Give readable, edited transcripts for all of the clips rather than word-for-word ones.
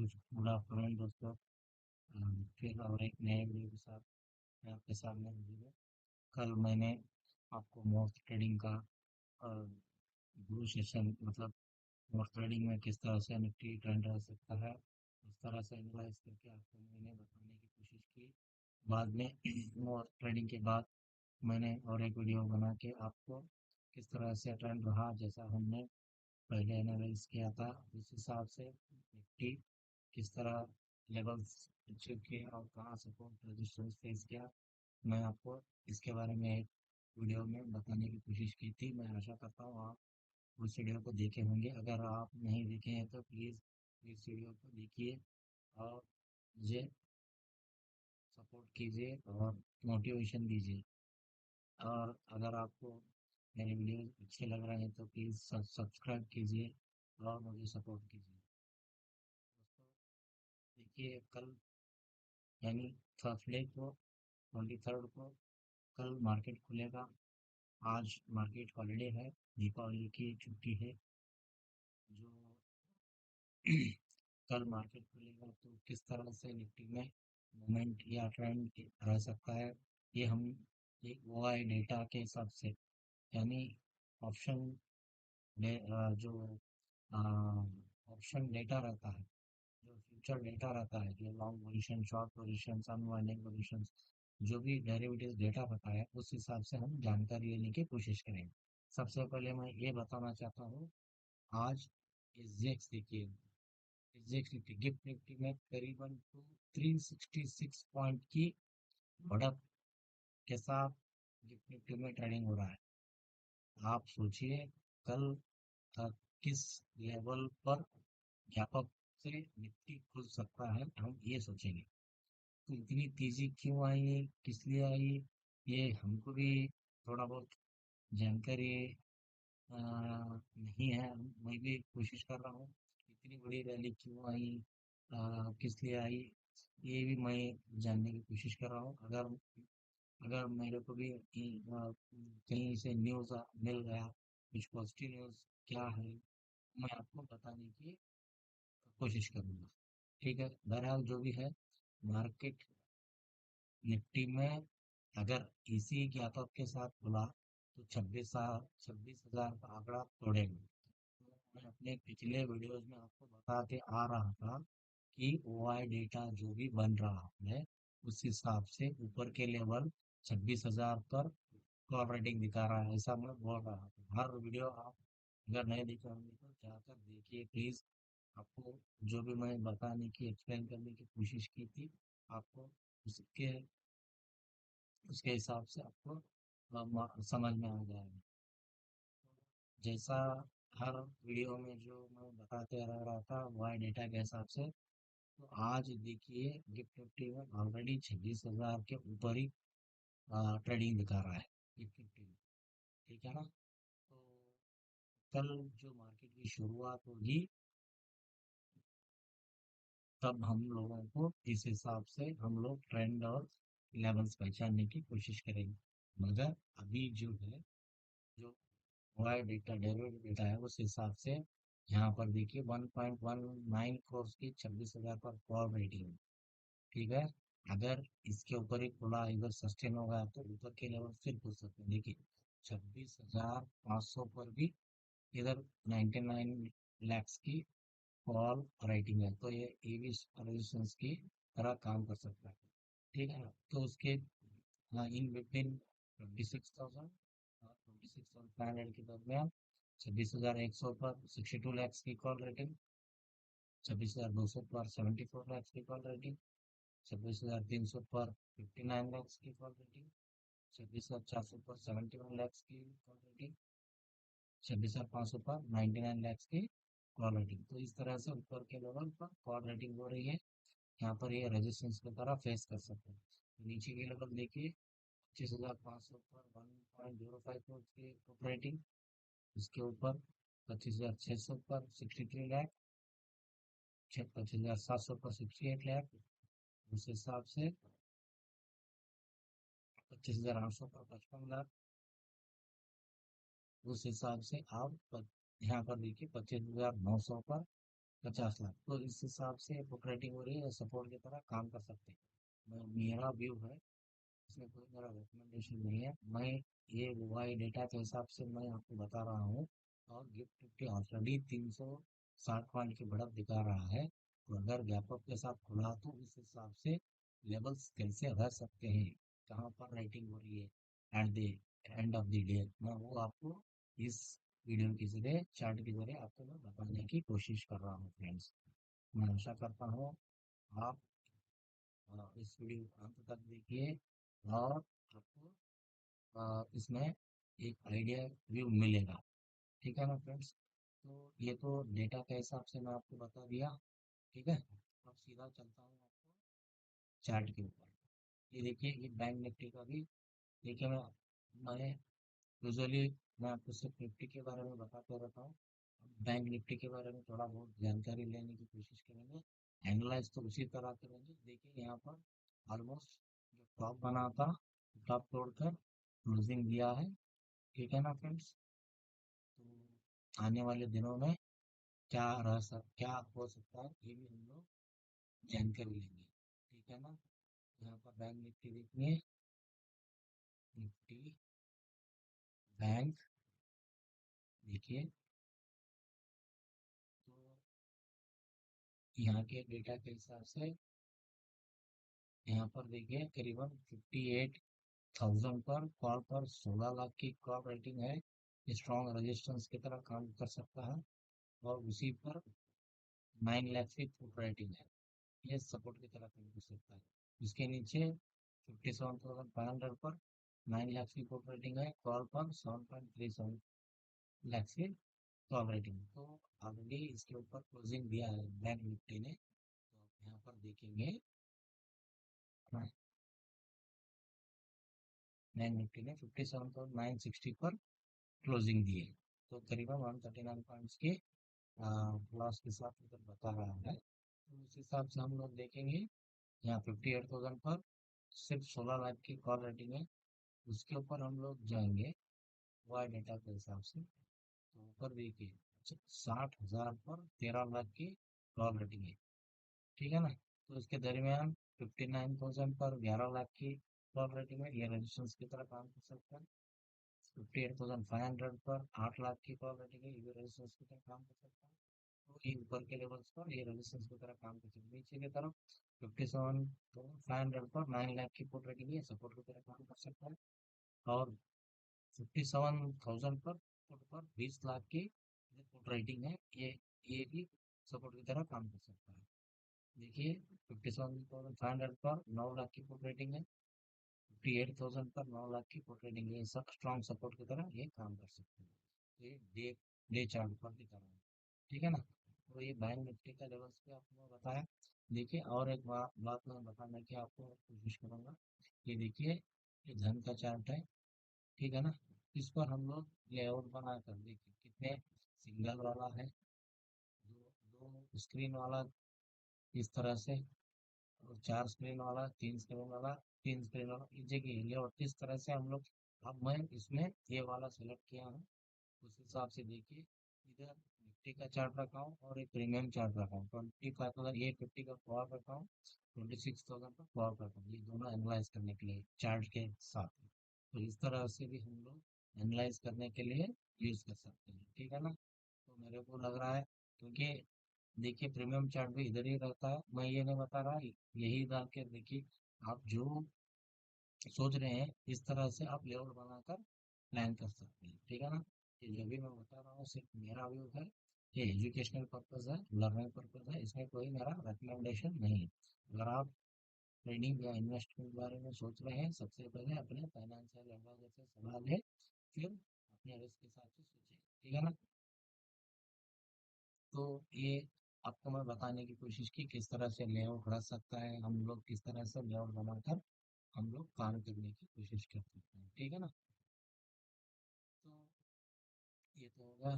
Good afternoon दोस्तों। फिर और एक नए वीडियो के साथ मैं आपके सामने हाजिर हूँ। कल मैंने आपको मोर्स ट्रेडिंग का ब्लू सेशन मतलब मोर्स ट्रेडिंग में किस तरह से निफ्टी ट्रेंड रह सकता है उस तरह से एनालाइज करके आपको मैंने बताने की कोशिश की। बाद में मोर्स ट्रेडिंग के बाद मैंने और एक वीडियो बना के आपको किस तरह से ट्रेंड रहा जैसा हमने पहले एनालाइज किया था उस हिसाब से निफ्टी किस तरह लेवल्स अचीव किए और कहाँ सपोर्ट रेजिस्टेंस फेस किया, मैं आपको इसके बारे में एक वीडियो में बताने की कोशिश की थी। मैं आशा करता हूँ आप उस वीडियो को देखे होंगे। अगर आप नहीं देखे हैं तो प्लीज़ इस वीडियो को देखिए और मुझे सपोर्ट कीजिए और मोटिवेशन दीजिए। और अगर आपको मेरे वीडियो अच्छे लग रहे हैं तो प्लीज़ सब्सक्राइब कीजिए और मुझे सपोर्ट कीजिए। दोस्तों देखिए, कल यानी थर्सडे को 23rd को कल मार्केट खुलेगा। आज मार्केट हॉलीडे है, दीपावली की छुट्टी है। जो कल मार्केट खुलेगा तो किस तरह से निफ्टी में मोमेंट या ट्रेंड रह सकता है, ये हम एक ओआई डेटा के हिसाब से यानी ऑप्शन जो ऑप्शन डेटा रहता है, जो फ्यूचर डेटा रहता है, जो long position, short position, unwinding position, जो भी डेरिवेटिव डेटा रहता है उस हिसाब से हम जानकारी लेने की कोशिश करेंगे। सबसे पहले मैं ये बताना चाहता हूँ, आज एसजीएक्स देखिए, एसजीएक्स निफ्टी गिफ्ट निफ्टी में करीबन 366 पॉइंट की बढ़त के साथ गिफ्ट निफ्टी में ट्रेडिंग हो रहा है। आप सोचिए कल किस लेवल पर व्यापक से निफ्टी खुल सकता है, हम ये सोचेंगे। तो इतनी तेजी क्यों आई, किस लिए आई, ये हमको भी थोड़ा बहुत जानकारी नहीं है। मैं भी कोशिश कर रहा हूँ इतनी बड़ी रैली क्यों आई, किस लिए आई, ये भी मैं जानने की कोशिश कर रहा हूँ। अगर अगर मेरे को भी कहीं से न्यूज़ मिल गया, कुछ पॉजिटिव न्यूज़ क्या है, मैं आपको बताने की कोशिश करूँगा। ठीक है, बहरहाल जो भी है, मार्केट निफ्टी में अगर इसी ज्ञापक के साथ खुला तो 26,000 का आंकड़ा तोड़ेगा। तो मैं अपने पिछले वीडियोस में आपको बताते आ रहा था कि ओआई डेटा जो भी बन रहा है उस हिसाब से ऊपर के लेवल 26,000 पर कॉल रेटिंग दिखा रहा है, ऐसा मैं बोल रहा था। हर वीडियो आप अगर नहीं देखे होंगे तो जाकर देखिए प्लीज़। आपको जो भी मैं बताने की एक्सप्लेन करने की कोशिश की थी, आपको उसके उसके हिसाब से आपको समझ में आ जाएगा। जैसा हर वीडियो में जो मैं बताते रह रहा था वाई डेटा के हिसाब से, तो आज देखिए गिफ्ट निफ्टी में ऑलरेडी 26,000 के ऊपर ही ट्रेडिंग दिखा रहा है गिफ्ट निफ्टी में। ठीक है ना? तो कल जो मार्केट की शुरुआत होगी तब हम लोगों को इस हिसाब से हम लोग ट्रेंड और लेवल्स पहचानने की कोशिश करेंगे। मगर अभी जो है, जो वाई डेटा डेरिवेटिव डेटा है उस हिसाब से यहाँ पर देखिए 1.19 करोड़ की 26,000 पर कॉल रेटिंग है। ठीक है, अगर इसके ऊपर ही खुला इधर सस्टेन होगा तो ऊपर के लेवल फिर पूछ सकते हैं। देखिए 26,500 पर भी इधर 99 लैक्स की कॉल राइटिंग है, तो ये एवी रेजिस्टेंस की तरह काम कर सकता है। ठीक है ना? तो उसके इन बिटवीन 26,000 और 26,500 के दरमियान 26,100 पर 62 लैक्स की कॉल रेटिंग, 26,200 पर 74 लैक्स की कॉल रेटिंग, 26,300 पर 59 लैक्स की कॉल रेटिंग, 26,400 पर 71 लैक्स की कॉल रेटिंग, 26,500 पर 99 लैक्स की कॉल रेटिंग। तो इस तरह से ऊपर के लेवल पर कॉल रेटिंग हो रही है। यहाँ पर ये रेजिस्टेंस की तरह फेस कर सकते हैं। तो नीचे के लेवल देखिए 25,500 पर 1.05 की रेटिंग, इसके ऊपर 25,600 पर 63 लाख, 25,700 पर 68 लाख, उस हिसाब से 25,800 पर 55 लाख, उस हिसाब से आप यहाँ पर देखिए 25,900 पर 50 लाख, तो इस हिसाब से बुक राइटिंग हो रही है, सपोर्ट की तरह काम कर सकते हैं। मेरा व्यू है, इसमें कोई मेरा रिकमेंडेशन नहीं है, मैं ये वाई डेटा के हिसाब से मैं आपको बता रहा हूँ। और गिफ्ट निफ्टी ऑलरेडी 360 पॉइंट की बढ़त दिखा रहा है, तो अगर गैप अप के साथ खुला तो उस हिसाब से लेवल्स कैसे रह सकते हैं, कहाँ पर राइटिंग हो रही है at the end of the day, मैं वो आपको इस वीडियो के जरिए, चार्ट के जरिए आपको मैं बताने की कोशिश कर रहा हूँ फ्रेंड्स। मैं आशा करता हूँ आप इस वीडियो को अंत तक देखिए और आपको इसमें एक आइडिया व्यू मिलेगा। ठीक है ना फ्रेंड्स, तो ये तो डेटा के हिसाब से मैं आपको बता दिया। ठीक है, अब सीधा चलता हूँ आपको चार्ट के ऊपर। ये देखिए, ये बैंक निफ्टी का भी, देखिए मैं यूजुअली मैं आपको सिर्फ निफ्टी के बारे में बताते रहता हूँ, बैंक निफ्टी के बारे में थोड़ा बहुत जानकारी लेने की कोशिश करेंगे। एनालाइज तो उसी तरह करेंगे। देखिए यहाँ पर ऑलमोस्ट जो टॉप बना था, टॉप तोड़कर क्लोजिंग दिया है। ठीक है ना फ्रेंड्स, तो आने वाले दिनों में क्या हो सकता है, ये भी हम लोग जानकारी लेंगे। ठीक है ना, यहाँ पर बैंक निफ्टी देखिए, निफ्टी बैंक देखिए, तो यहाँ के डेटा के हिसाब से यहाँ पर देखिए करीबन 58,000 पर कॉल पर 16 लाख की कॉल रेटिंग है, स्ट्रॉन्ग रेजिस्टेंस की तरह काम कर सकता है। और उसी पर 9 लाख की फुट रेटिंग है, ये सपोर्ट की तरह काम कर सकता है। उसके नीचे 57,500 पर 9 लाख की फुट रेटिंग है, कॉल पर 7.37 लाख की कॉल रेटिंग। तो ऑलरेडी इसके ऊपर क्लोजिंग दिया है बैंक निफ्टी ने, तो आप यहाँ पर देखेंगे बैंक निफ्टी ने 57,960 पर क्लोजिंग दी है, तो करीबन 139 पॉइंट्स के लॉस के साथ इधर बता रहा है। तो उस हिसाब से हम लोग देखेंगे, यहाँ 58,000 पर सिर्फ 16 लाख की कॉल रेटिंग है। उसके ऊपर हम लोग जाएंगे वाई डेटा के हिसाब से, तो ऊपर देखिए 60,000 पर 13 लाख की कॉल रेटिंग है। ठीक है ना, तो इसके दरमियान 59,000 पर 11 लाख की कॉल रेटिंग है, ये रेजिस्टेंस की तरह काम कर सकता है। 58,500 पर 8 लाख की कॉल रेटिंग है, ये रेजिस्टेंस की तरह काम कर सकता है। तो ये ऊपर के लेवल्स पर ये रेजिस्टेंस की तरह काम कर सकता है। नीचे की तरफ 57,500 पर 9 लाख की पुट रेटिंग है, सपोर्ट की तरह काम कर सकता है। और 57,000 पर पुट पर 20 लाख की पुट रेटिंग है, ये भी सपोर्ट की तरह काम कर सकता है। देखिए 57,500 पर 9 लाख की पुट रेटिंग है, 58,000 पर 9 लाख की पुट रेटिंग है, ये सब स्ट्रॉन्ग सपोर्ट की तरह ये काम कर सकते हैं। ये डे डे चार्ट पर दिखा रहा है। ठीक है ना, तो ये बैंक निफ्टी का लेवल्स पे आपको मैं बताया। देखिए और एक बात मैं बताने की आपको कोशिश करूंगा। ये देखिए, ये धन का चार्ट है। ठीक है ना, इस पर हम लोग लेआउट बनाकर देखिए कितने सिंगल वाला है, दो स्क्रीन वाला इस तरह से, और 4 स्क्रीन वाला, 3 स्क्रीन वाला, 3 स्क्रीन वाला, ये देखिए लेआउट इस तरह से हम लोग। अब मैं इसमें ये वाला सेलेक्ट किया हूँ, उस हिसाब से देखिए इधर निफ्टी का चार्ट रखा हूँ और एक प्रीमियम चार्ट रखा हूँ, 25,000 ये 50 का फॉर रखा हूँ, 26,000 का फॉर रखा हूँ, ये दोनों एनालाइज करने के लिए चार्ट के साथ। तो इस तरह से भी हम लोग एनालाइज करने के लिए यूज कर सकते हैं। ठीक है ना, तो मेरे को लग रहा है, क्योंकि देखिए प्रीमियम चार्ट भी इधर ही रहता है, मैं ये नहीं बता रहा, यही डाल के देखिए आप जो सोच रहे हैं इस तरह से आप लेआउट बनाकर प्लान कर सकते हैं। ठीक है ना, ये जो भी मैं बता रहा हूँ सिर्फ मेरा व्यू है, ये एजुकेशनल पर्पज है, लर्निंग पर्पज है, इसमें कोई मेरा रिकमेंडेशन नहीं है। अगर आप ट्रेडिंग या इन्वेस्टमेंट के बारे में सोच रहे हैं, सबसे पहले अपने फाइनेंशियल एडवाइजर से सलाह लें, फिर अपने रिस्क के हिसाब से सोचें। ठीक है ना, तो ये आपको मैं बताने की कोशिश की किस तरह से लेआउट रख सकता है, हम लोग किस तरह से लेआउट बनाकर हम लोग काम करने की कोशिश कर सकते हैं। ठीक है ना, तो ये तो होगा।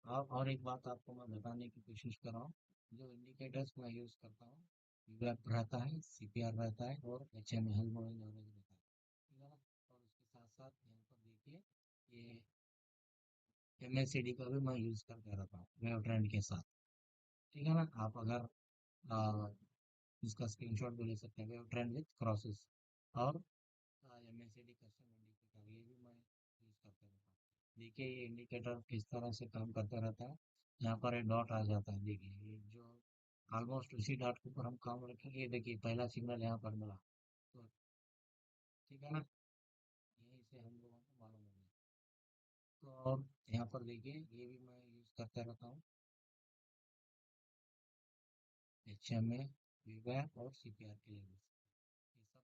आप और एक बात आपको मैं बताने की कोशिश कर रहा हूँ, जो इंडिकेटर्स मैं यूज़ करता हूँ, यूएफ रहता है, सीपीआर रहता है और एचएमएल मूविंग एवरेज रहता है। ठीक है ना, और उसके साथ साथ यहाँ पर देखिए ये एमएसीडी का भी मैं यूज़ करते रहता हूँ वेव ट्रेंड के साथ। ठीक है ना। आप अगर इसका स्क्रीनशॉट भी ले सकते हैं, ट्रेंड विथ क्रॉसेस और एमएससीडी कस्टम इंडिकेटर, ये भी मैं यूज़ करता रहता हूँ। देखिए ये इंडिकेटर किस तरह से काम करता रहता है। यहाँ पर एक डॉट आ जाता है, देखिए ये जो ऑलमोस्ट उसी डॉट के ऊपर हम काम रखेंगे। ये देखिए पहला सिग्नल यहाँ पर मिला, तो ठीक है ना, यहीं से हम लोगों को मालूम हो गया। तो और यहाँ पर देखिए ये भी मैं यूज़ करता रहता हूँ, HMA, वीवैप और CPR के लिए। ये सब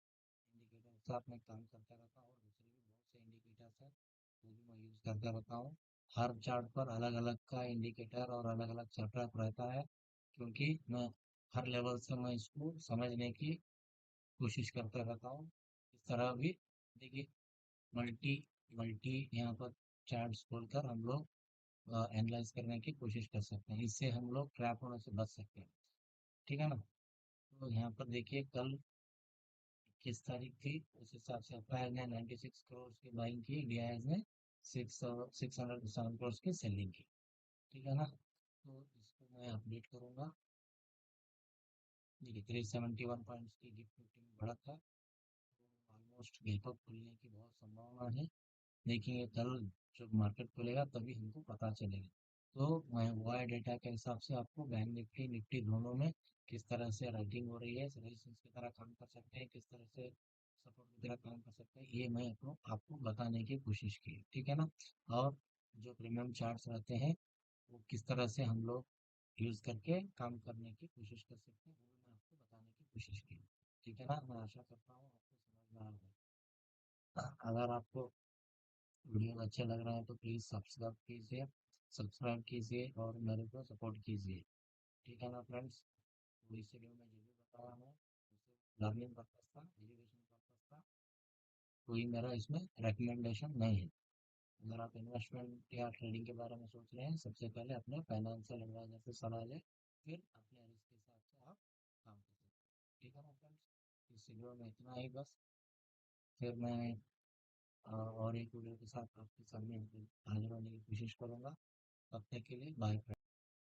इंडिकेटर के साथ मैं काम करता रहता हूँ, और दूसरे भी बहुत से इंडिकेटर्स हैं वो भी मैं यूज़ करता रहता हूँ। हर चार्ट पर अलग अलग का इंडिकेटर और अलग अलग सेटअप रहता है, क्योंकि मैं हर लेवल से मैं इसको समझने की कोशिश करता रहता हूँ। इस तरह भी देखिए मल्टी मल्टी यहाँ पर चार्ट्स खोलकर हम लोग एनालाइज करने की कोशिश कर सकते हैं। इससे हम लोग ट्रैप होने से बच सकते हैं, ठीक है ना। तो यहाँ पर देखिए कल किस तारीख थी, उस हिसाब से अप्रैल ने 96 करोड़ की बाइंग की, डीआईएस ने 607 करोड़ की सेलिंग की, ठीक है ना। तो इसको मैं अपडेट करूंगा। देखिए 371 पॉइंट्स की गिफ्ट निफ्टी में बढ़त है, तो ऑलमोस्ट गैप अप खुलने की बहुत संभावना है। देखेंगे कल जब मार्केट खुलेगा तभी हमको पता चलेगा। तो मैं वाई डेटा के हिसाब से आपको बैंक निफ्टी निफ्टी दोनों में किस तरह से राइटिंग हो रही है, रेजिस्टेंस की तरह काम कर सकते हैं, किस तरह से सपोर्ट की तरह काम कर सकते हैं, ये मैं आपको बताने की कोशिश की, ठीक है ना। और जो प्रीमियम चार्ट्स रहते हैं वो किस तरह से हम लोग यूज़ करके काम करने की कोशिश कर सकते हैं, वो मैं आपको बताने की कोशिश की, ठीक है ना। मैं आशा करता हूँ आपको समझ में आ गया। अगर आपको वीडियो अच्छे लग रहे हैं तो प्लीज़ सब्सक्राइब कीजिए और मेरे को सपोर्ट कीजिए, ठीक है ना फ्रेंड्स। तो इस वीडियो में जो भी बताया मैं लर्निंग पर्पज था, एजुकेशन पर्पज था, कोई मेरा इसमें रिकमेंडेशन नहीं है। अगर आप इन्वेस्टमेंट या ट्रेडिंग के बारे में सोच रहे हैं, सबसे पहले अपने फाइनेंशियल एडवाइजर से सलाह लें, फिर अपने रिस्क के हिसाब से आप काम कर सकते हैं, ठीक है ना फ्रेंड्स। इस वीडियो में इतना ही बस। फिर मैं और एक वीडियो के साथ आपके सामने हाजिर होने की कोशिश करूँगा। तब तक के लिए बाय।